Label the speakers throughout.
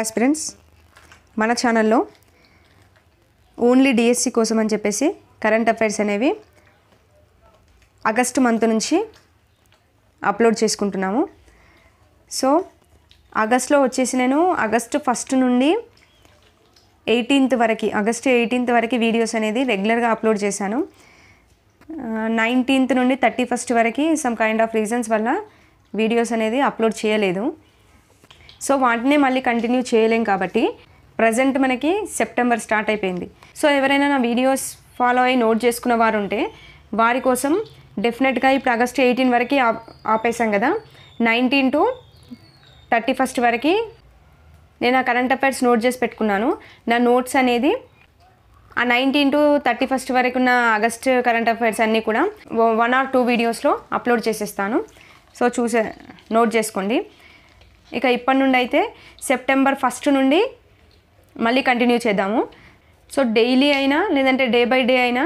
Speaker 1: Hi aspirants, మన ఛానల్లో only DSC కోసం అని చెప్పేసి కరెంట్ అఫైర్స్ అనేవి ఆగస్టు మంత్ నుంచి అప్లోడ్ చేసుకుంటున్నాము. సో ఆగస్ట్లో వచ్చేసి నేను ఆగస్టు 1 నుండి 18th వరకు ఆగస్టు 18th వరకు వీడియోస్ అనేది రెగ్యులర్గా అప్లోడ్ చేశాను. 19th నుండి 31st వరకు సమ్ కైండ్ ఆఫ్ రీజన్స్ వల్ల వీడియోస్ అనేది అప్లోడ్ చేయలేదు. సో వాటినే మళ్ళీ కంటిన్యూ చేయలేం కాబట్టి ప్రజెంట్ మనకి సెప్టెంబర్ స్టార్ట్ అయిపోయింది. సో ఎవరైనా నా వీడియోస్ ఫాలో అయ్యి నోట్ చేసుకున్న వారు ఉంటే వారి కోసం డెఫినెట్గా ఇప్పుడు ఆగస్టు 18 వరకు ఆపేసాం కదా, 19 to 31st వరకు నేను ఆ కరెంట్ అఫైర్స్ నోట్ చేసి పెట్టుకున్నాను. నా నోట్స్ అనేది ఆ 19 to 31st వరకు ఉన్న ఆగస్ట్ కరెంట్ అఫైర్స్ అన్నీ కూడా 1 or 2 వీడియోస్లో అప్లోడ్ చేసేస్తాను. సో నోట్ చేసుకోండి. ఇక ఇప్పటి నుండి అయితే సెప్టెంబర్ 1 నుండి మళ్ళీ కంటిన్యూ చేద్దాము. సో డైలీ అయినా లేదంటే డే బై డే అయినా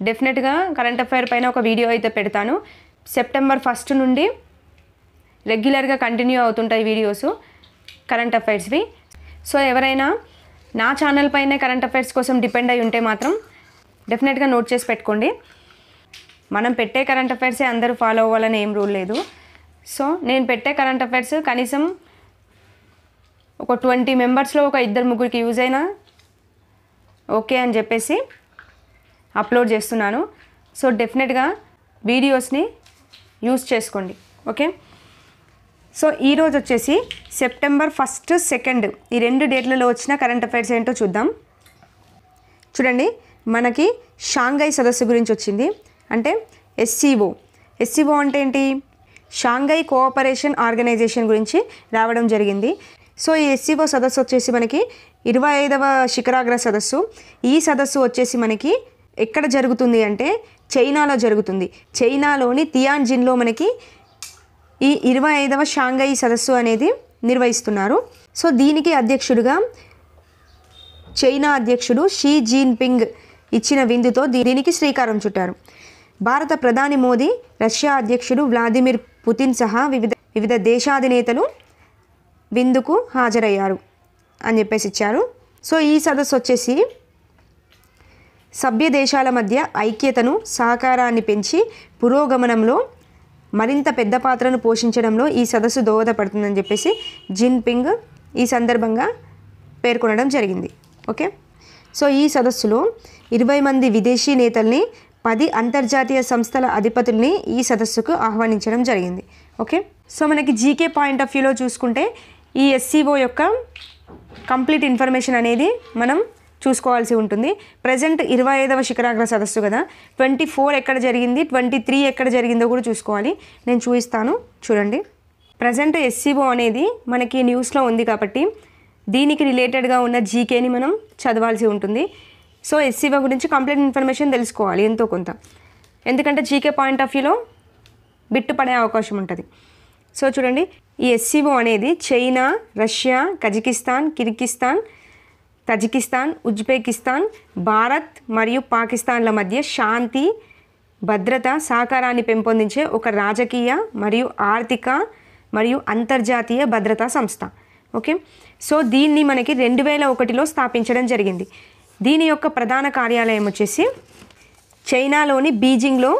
Speaker 1: డెఫినెట్గా కరెంట్ అఫైర్ పైన ఒక వీడియో అయితే పెడతాను. సెప్టెంబర్ 1 నుండి రెగ్యులర్గా కంటిన్యూ అవుతుంటాయి వీడియోస్ కరెంట్ అఫైర్స్వి. సో ఎవరైనా నా ఛానల్ పైనే కరెంట్ అఫైర్స్ కోసం డిపెండ్ అయి ఉంటే మాత్రం డెఫినెట్గా నోట్ చేసి పెట్టుకోండి. మనం పెట్టే కరెంట్ అఫైర్సే అందరూ ఫాలో అవ్వాలని ఏం రూల్ లేదు. సో నేను పెట్టే కరెంట్ అఫైర్స్ కనీసం ఒక 20 మెంబర్స్లో ఒక 2-3కి యూజ్ అయినా ఓకే అని చెప్పేసి అప్లోడ్ చేస్తున్నాను. సో డెఫినెట్గా వీడియోస్ని యూజ్ చేసుకోండి. ఓకే, సో ఈరోజు వచ్చేసి సెప్టెంబర్ 1, 2 ఈ 2 డేట్లలో వచ్చిన కరెంట్ అఫైర్స్ ఏంటో చూద్దాం. చూడండి, మనకి షాంఘై సదస్సు గురించి వచ్చింది. అంటే ఎస్సీఓ అంటే ఏంటి? షాంఘై కోఆపరేషన్ ఆర్గనైజేషన్ గురించి రావడం జరిగింది. సో ఈ ఎస్సీఓ సదస్సు వచ్చేసి మనకి 25వ శిఖరాగ్ర సదస్సు. ఈ సదస్సు వచ్చేసి మనకి ఎక్కడ జరుగుతుంది అంటే చైనాలో జరుగుతుంది. చైనాలోని తియాన్జిన్లో మనకి ఈ 25వ షాంఘై సదస్సు అనేది నిర్వహిస్తున్నారు. సో దీనికి అధ్యక్షుడిగా చైనా అధ్యక్షుడు షీ జిన్పింగ్ ఇచ్చిన విందుతో దీనికి శ్రీకారం చుట్టారు. భారత ప్రధాని మోదీ, రష్యా అధ్యక్షుడు వ్లాదిమిర్ పుతిన్ సహా వివిధ దేశాధినేతలు విందుకు హాజరయ్యారు అని చెప్పేసి ఇచ్చారు. సో ఈ సదస్సు వచ్చేసి సభ్య దేశాల మధ్య ఐక్యతను, సహకారాన్ని పెంచి పురోగమనంలో మరింత పెద్ద పాత్రను పోషించడంలో ఈ సదస్సు దోహదపడుతుందని చెప్పేసి జిన్పింగ్ ఈ సందర్భంగా పేర్కొనడం జరిగింది. ఓకే, సో ఈ సదస్సులో 20 మంది విదేశీ నేతల్ని, 10 అంతర్జాతీయ సంస్థల అధిపతుల్ని ఈ సదస్సుకు ఆహ్వానించడం జరిగింది. ఓకే, సో మనకి జీకే పాయింట్ ఆఫ్ వ్యూలో చూసుకుంటే ఈ ఎస్సీఓ యొక్క కంప్లీట్ ఇన్ఫర్మేషన్ అనేది మనం చూసుకోవాల్సి ఉంటుంది. ప్రజెంట్ 25వ శిఖరాగ్ర సదస్సు కదా, 24 ఎక్కడ జరిగింది, 23 ఎక్కడ జరిగిందో కూడా చూసుకోవాలి. నేను చూపిస్తాను, చూడండి. ప్రజెంట్ ఎస్సీఓ అనేది మనకి న్యూస్లో ఉంది కాబట్టి దీనికి రిలేటెడ్గా ఉన్న జీకేని మనం చదవాల్సి ఉంటుంది. సో ఎస్సీఓ గురించి కంప్లీట్ ఇన్ఫర్మేషన్ తెలుసుకోవాలి ఎంతో కొంత, ఎందుకంటే జీకే పాయింట్ ఆఫ్ వ్యూలో బిట్టు పడే అవకాశం ఉంటుంది. సో చూడండి, ఈ ఎస్సీఓ అనేది China, Russia, Kazakhstan, Kyrgyzstan, Tajikistan, Uzbekistan, Bharat మరియు పాకిస్తాన్ల మధ్య శాంతి, భద్రత, సహకారాన్ని పెంపొందించే ఒక రాజకీయ మరియు ఆర్థిక మరియు అంతర్జాతీయ భద్రతా సంస్థ. ఓకే, సో దీన్ని మనకి 2001లో స్థాపించడం జరిగింది. దీని యొక్క ప్రధాన కార్యాలయం వచ్చేసి చైనాలోని బీజింగ్లో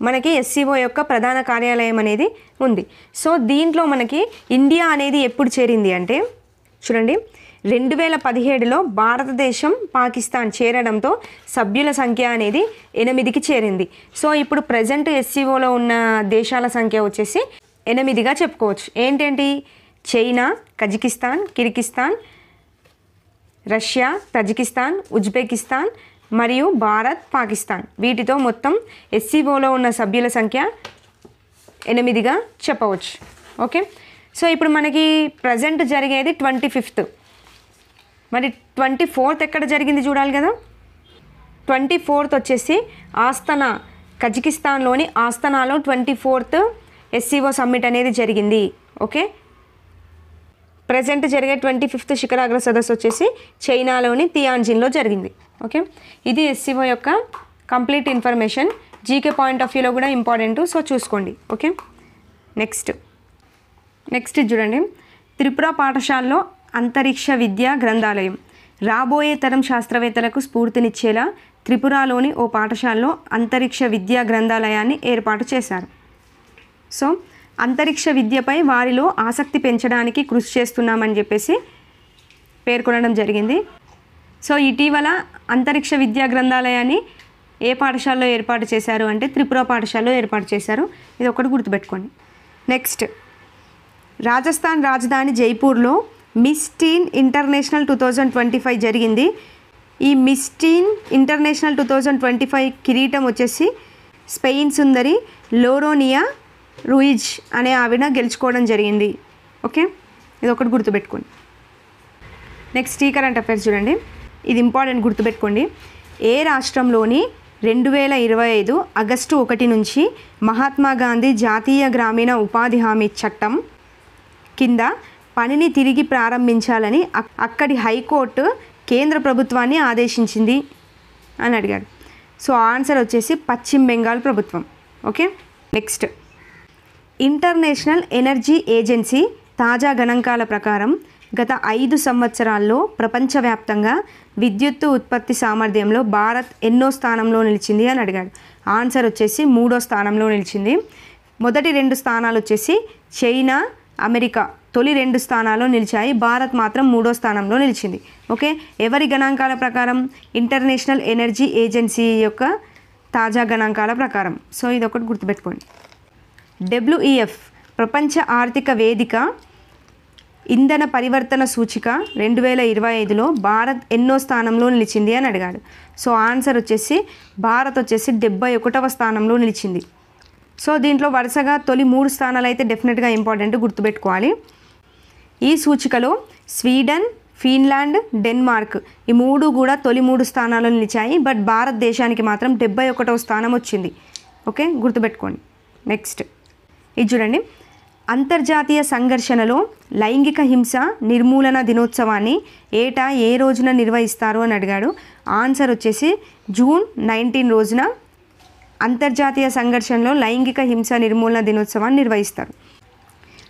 Speaker 1: మనకి ఎస్సీఓ యొక్క ప్రధాన కార్యాలయం అనేది ఉంది. సో దీంట్లో మనకి ఇండియా అనేది ఎప్పుడు చేరింది అంటే చూడండి, 2017లో భారతదేశం, పాకిస్తాన్ చేరడంతో సభ్యుల సంఖ్య అనేది 8కి చేరింది. సో ఇప్పుడు ప్రజెంట్ ఎస్సీఓలో ఉన్న దేశాల సంఖ్య వచ్చేసి 8గా చెప్పుకోవచ్చు. ఏంటేంటి? China, Kazakhstan, Kyrgyzstan, Russia, Tajikistan, Uzbekistan మరియు భారత్, పాకిస్తాన్. వీటితో మొత్తం ఎస్సీఓలో ఉన్న సభ్యుల సంఖ్య 8గా చెప్పవచ్చు. ఓకే, సో ఇప్పుడు మనకి ప్రజెంట్ జరిగేది 25th. మరి 24th ఎక్కడ జరిగింది చూడాలి కదా. 24th వచ్చేసి ఆస్తనా, కజకిస్తాన్లోని ఆస్తనాలో 24th ఎస్సీఓ సమ్మిట్ అనేది జరిగింది. ఓకే, ప్రజెంట్ జరిగే 25th శిఖరాగ్ర సదస్సు వచ్చేసి చైనాలోని తియాన్జిన్లో జరిగింది. ఓకే, ఇది ఎస్సీఓ యొక్క complete information. GK point of వ్యూలో కూడా ఇంపార్టెంట్, సో చూసుకోండి. ఓకే, నెక్స్ట్ చూడండి, త్రిపుర పాఠశాలలో అంతరిక్ష విద్యా గ్రంథాలయం రాబోయే తరం శాస్త్రవేత్తలకు స్ఫూర్తినిచ్చేలా త్రిపురలోని ఓ పాఠశాలలో అంతరిక్ష విద్యా గ్రంథాలయాన్ని ఏర్పాటు చేశారు. సో అంతరిక్ష విద్యపై వారిలో ఆసక్తి పెంచడానికి కృషి చేస్తున్నామని చెప్పేసి పేర్కొనడం జరిగింది. సో ఇటీవల అంతరిక్ష విద్యా గ్రంథాలయాన్ని ఏ పాఠశాలలో ఏర్పాటు చేశారు అంటే త్రిపుర పాఠశాలలో ఏర్పాటు చేశారు. ఇది ఒకటి గుర్తుపెట్టుకోండి. నెక్స్ట్, రాజస్థాన్ రాజధాని జైపూర్లో మిస్ టీన్ ఇంటర్నేషనల్ 2025 జరిగింది. ఈ మిస్ టీన్ ఇంటర్నేషనల్ 2025 కిరీటం వచ్చేసి స్పెయిన్ సుందరి లోరోనియా రూయిజ్ అనే ఆవిడ గెలుచుకోవడం జరిగింది. ఓకే, ఇది ఒకటి గుర్తుపెట్టుకోండి. నెక్స్ట్, ఈ కరెంట్ అఫైర్స్ చూడండి, ఇది ఇంపార్టెంట్, గుర్తుపెట్టుకోండి. ఏ రాష్ట్రంలోని 2025 ఆగస్టు 1 నుంచి మహాత్మా గాంధీ జాతీయ గ్రామీణ ఉపాధి హామీ చట్టం కింద పనిని తిరిగి ప్రారంభించాలని అక్కడి హైకోర్టు కేంద్ర ప్రభుత్వాన్ని ఆదేశించింది అని అడిగాడు. సో ఆన్సర్ వచ్చేసి పశ్చిమ బెంగాల్ ప్రభుత్వం. Okay, next, international energy agency తాజా గణాంకాల ప్రకారం గత 5 సంవత్సరాల్లో ప్రపంచవ్యాప్తంగా విద్యుత్తు ఉత్పత్తి సామర్థ్యంలో భారత్ ఎన్నో స్థానంలో నిలిచింది అని అడిగాడు. ఆన్సర్ వచ్చేసి 3వ స్థానంలో నిలిచింది. మొదటి 2 స్థానాలు వచ్చేసి చైనా, అమెరికా తొలి 2 స్థానాల్లో నిలిచాయి. భారత్ మాత్రం 3వ స్థానంలో నిలిచింది. ఓకే, ఎవరి గణాంకాల ప్రకారం? ఇంటర్నేషనల్ ఎనర్జీ ఏజెన్సీ యొక్క తాజా గణాంకాల ప్రకారం. సో ఇది ఒకటి గుర్తుపెట్టుకోండి. WEF ప్రపంచ ఆర్థిక వేదిక ఇంధన పరివర్తన సూచిక 2025లో భారత్ ఎన్నో స్థానంలో నిలిచింది అని అడిగాడు. సో ఆన్సర్ వచ్చేసి భారత్ వచ్చేసి 71వ స్థానంలో నిలిచింది. సో దీంట్లో వరుసగా తొలి 3 స్థానాలు అయితే డెఫినెట్గా ఇంపార్టెంట్, గుర్తుపెట్టుకోవాలి. ఈ సూచికలో స్వీడన్, ఫిన్లాండ్, డెన్మార్క్ ఈ 3 కూడా తొలి 3 స్థానాల్లో నిలిచాయి. బట్ భారతదేశానికి మాత్రం 71వ స్థానం వచ్చింది. ఓకే, గుర్తుపెట్టుకోండి. నెక్స్ట్, ఇది చూడండి, అంతర్జాతీయ సంఘర్షణలో లైంగిక హింస నిర్మూలన దినోత్సవాన్ని ఏటా ఏ రోజున నిర్వహిస్తారు అని అడిగాడు. ఆన్సర్ వచ్చేసి జూన్ 19 రోజున అంతర్జాతీయ సంఘర్షణలో లైంగిక హింస నిర్మూలన దినోత్సవాన్ని నిర్వహిస్తారు.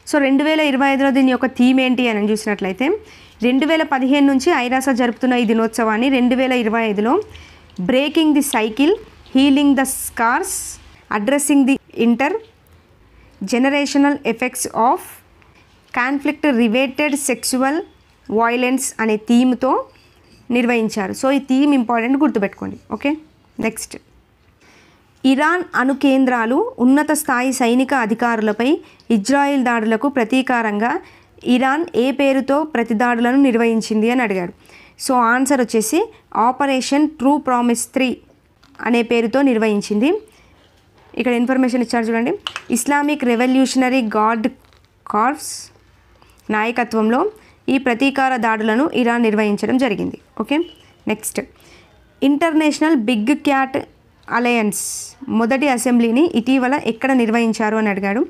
Speaker 1: సో 2025లో దీని యొక్క థీమ్ ఏంటి అని చూసినట్లయితే 2015 నుంచి ఐరాస జరుపుతున్న ఈ దినోత్సవాన్ని 2025లో breaking the cycle, healing the scars, addressing the generational effects of conflict related sexual violence అనే థీమ్తో నిర్వహించారు. సో ఈ థీమ్ ఇంపార్టెంట్, గుర్తుపెట్టుకోండి. ఓకే, నెక్స్ట్, ఇరాన్ అణు కేంద్రాలు, ఉన్నత స్థాయి సైనిక అధికారులపై ఇజ్రాయెల్ దాడులకు ప్రతీకారంగా ఇరాన్ ఏ పేరుతో ప్రతిదాడులను నిర్వహించింది అని అడిగాడు. సో ఆన్సర్ వచ్చేసి ఆపరేషన్ ట్రూ ప్రామిస్ 3 అనే పేరుతో నిర్వహించింది. ఇక్కడ ఇన్ఫర్మేషన్ ఇచ్చారు చూడండి. ఇస్లామిక్ రెవల్యూషనరీ గార్డ్ కార్ప్స్ నాయకత్వంలో ఈ ప్రతీకార దాడులను ఇరాన్ నిర్వహించడం జరిగింది. Okay, next, international big cat alliance మొదటి అసెంబ్లీని ఇటీవల ఎక్కడ నిర్వహించారు అని అడిగాడు.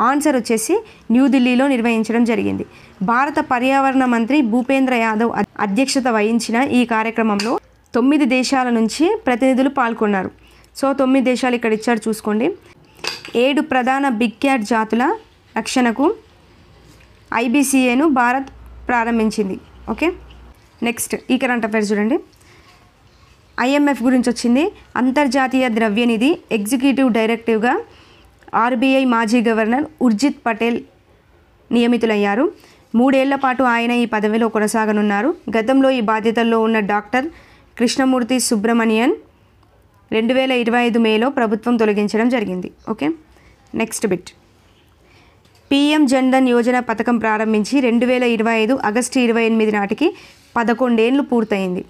Speaker 1: ఆన్సర్ వచ్చేసి న్యూఢిల్లీలో నిర్వహించడం జరిగింది. భారత పర్యావరణ మంత్రి భూపేంద్ర యాదవ్ అధ్యక్షత వహించిన ఈ కార్యక్రమంలో 9 దేశాల నుంచి ప్రతినిధులు పాల్గొన్నారు. సో 9 దేశాలు ఇక్కడ ఇచ్చారు చూసుకోండి. 7 ప్రధాన బిగ్ క్యాట్ జాతుల రక్షణకు IBCAను భారత్ ప్రారంభించింది. ఓకే, నెక్స్ట్, ఈ కరెంట్ అఫైర్స్ చూడండి. IMF గురించి వచ్చింది. అంతర్జాతీయ ద్రవ్యనిధి ఎగ్జిక్యూటివ్ డైరెక్టివ్గా RBI మాజీ గవర్నర్ ఉర్జిత్ పటేల్ నియమితులయ్యారు. 3 ఏళ్ల పాటు ఆయన ఈ పదవిలో కొనసాగనున్నారు. గతంలో ఈ బాధ్యతల్లో ఉన్న డాక్టర్ కృష్ణమూర్తి సుబ్రమణియన్ 2025 మేలో ప్రభుత్వం తొలగించడం జరిగింది. Okay, next bit, PM Jan Dhan Yojana పథకం ప్రారంభించి 2025 ఆగస్టు 28 నాటికి 11 ఏళ్ళు పూర్తయింది.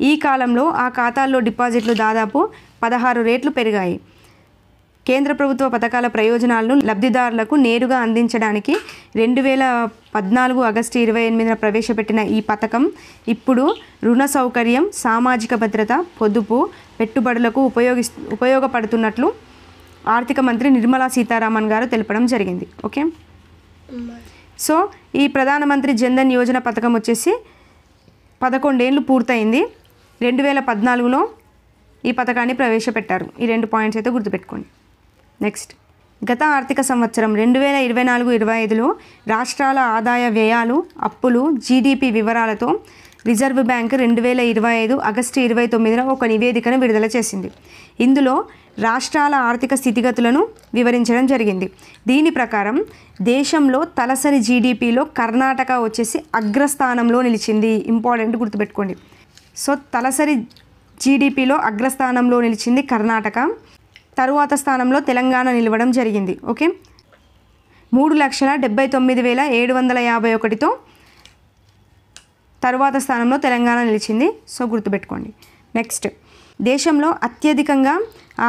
Speaker 1: ఈ కాలంలో ఆ ఖాతాల్లో డిపాజిట్లు దాదాపు 16 రెట్లు పెరిగాయి. కేంద్ర ప్రభుత్వ పథకాల ప్రయోజనాలను లబ్ధిదారులకు నేరుగా అందించడానికి 2014 ఆగస్టు 28న ప్రవేశపెట్టిన ఈ పథకం ఇప్పుడు రుణ సౌకర్యం, సామాజిక భద్రత, పొదుపు, పెట్టుబడులకు ఉపయోగపడుతున్నట్లు ఆర్థిక మంత్రి నిర్మలా సీతారామన్ గారు తెలపడం జరిగింది. ఓకే, సో ఈ ప్రధానమంత్రి జన్ధన్ యోజన పథకం వచ్చేసి 11 ఏళ్ళు పూర్తయింది. 2014లో ఈ పథకాన్ని ప్రవేశపెట్టారు. ఈ 2 పాయింట్స్ అయితే గుర్తుపెట్టుకోండి. నెక్స్ట్, గత ఆర్థిక సంవత్సరం 2024-25లో రాష్ట్రాల ఆదాయ వ్యయాలు, అప్పులు, జీడిపి వివరాలతో రిజర్వ్ బ్యాంక్ 2025 ఆగస్టు 29న ఒక నివేదికను విడుదల చేసింది. ఇందులో రాష్ట్రాల ఆర్థిక స్థితిగతులను వివరించడం జరిగింది. దీని ప్రకారం దేశంలో తలసరి జీడిపిలో కర్ణాటక వచ్చేసి అగ్రస్థానంలో నిలిచింది. ఇంపార్టెంట్ గుర్తుపెట్టుకోండి. సో తలసరి జీడిపిలో అగ్రస్థానంలో నిలిచింది కర్ణాటక. తరువాత స్థానంలో తెలంగాణ నిలవడం జరిగింది. ఓకే, 3,79,751తో తరువాత స్థానంలో తెలంగాణ నిలిచింది. సో గుర్తుపెట్టుకోండి. నెక్స్ట్, దేశంలో అత్యధికంగా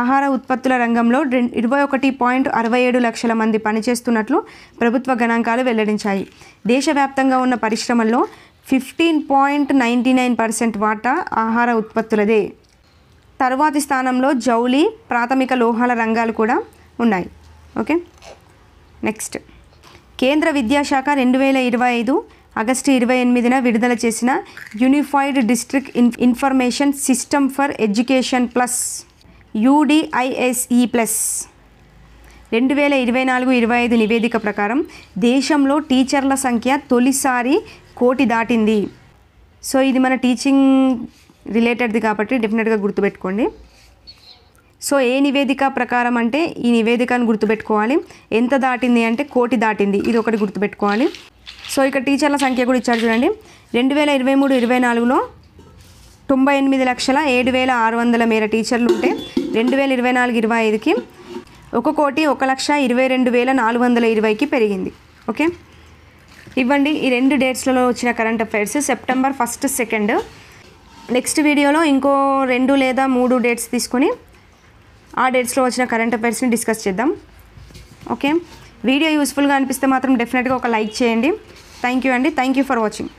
Speaker 1: ఆహార ఉత్పత్తుల రంగంలో 21.67 లక్షల మంది పనిచేస్తున్నట్లు ప్రభుత్వ గణాంకాలు వెల్లడించాయి. దేశవ్యాప్తంగా ఉన్న పరిశ్రమల్లో 15.99% వాటా ఆహార ఉత్పత్తులదే. తరువాతి స్థానంలో జౌళి, ప్రాథమిక లోహాల రంగాలు కూడా ఉన్నాయి. ఓకే, నెక్స్ట్, కేంద్ర విద్యాశాఖ 2025 ఆగస్టు 28న విడుదల చేసిన unified district information system for education plus UDISE plus 2024-25 నివేదిక ప్రకారం దేశంలో టీచర్ల సంఖ్య తొలిసారి 1 కోటి దాటింది. సో ఇది మన టీచింగ్ రిలేటెడ్ది కాబట్టి డెఫినెట్గా గుర్తుపెట్టుకోండి. సో ఏ నివేదిక ప్రకారం అంటే ఈ నివేదికను గుర్తుపెట్టుకోవాలి. ఎంత దాటింది అంటే 1 కోటి దాటింది, ఇది ఒకటి గుర్తుపెట్టుకోవాలి. సో ఇక్కడ టీచర్ల సంఖ్య కూడా ఇచ్చారు చూడండి. 2023-24లో 98,07,600 మేర టీచర్లు ఉంటే 2024-25కి 1,01,22,420కి పెరిగింది. ఓకే, ఇవ్వండి ఈ 2 డేట్స్లలో వచ్చిన కరెంట్ అఫైర్స్, సెప్టెంబర్ 1, 2. నెక్స్ట్ వీడియోలో ఇంకో 2 లేదా 3 డేట్స్ తీసుకొని ఆ డేట్స్లో వచ్చిన కరెంట్ అఫైర్స్ని డిస్కస్ చేద్దాం. ఓకే, వీడియో యూస్ఫుల్గా అనిపిస్తే మాత్రం డెఫినెట్గా ఒక లైక్ చేయండి. థ్యాంక్ యూ అండి. Thank you for watching.